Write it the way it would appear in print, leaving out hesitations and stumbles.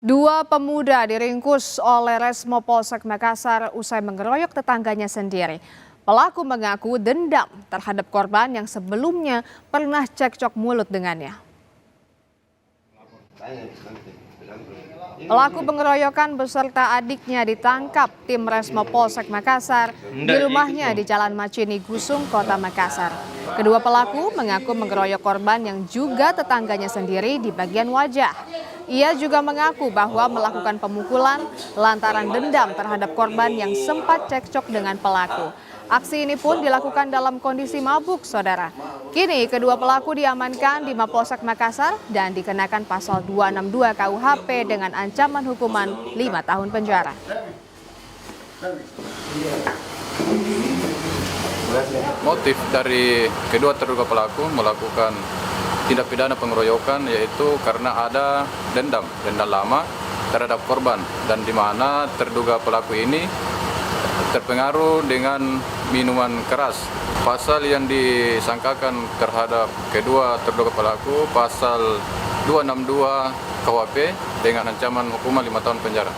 Dua pemuda diringkus oleh Resmo Polsek Makassar usai mengeroyok tetangganya sendiri. Pelaku mengaku dendam terhadap korban yang sebelumnya pernah cekcok mulut dengannya. Pelaku pengeroyokan beserta adiknya ditangkap tim Resmo Polsek Makassar di rumahnya di Jalan Macini Gusung, Kota Makassar. Kedua pelaku mengaku mengeroyok korban yang juga tetangganya sendiri di bagian wajah. Ia juga mengaku bahwa melakukan pemukulan lantaran dendam terhadap korban yang sempat cekcok dengan pelaku. Aksi ini pun dilakukan dalam kondisi mabuk, saudara. Kini kedua pelaku diamankan di Mapolsek Makassar dan dikenakan pasal 262 KUHP dengan ancaman hukuman 5 tahun penjara. Motif dari kedua terduga pelaku melakukan tindak pidana pengeroyokan yaitu karena ada dendam lama terhadap korban, dan di mana terduga pelaku ini terpengaruh dengan minuman keras. Pasal yang disangkakan terhadap kedua terduga pelaku pasal 262 KUHP dengan ancaman hukuman 5 tahun penjara.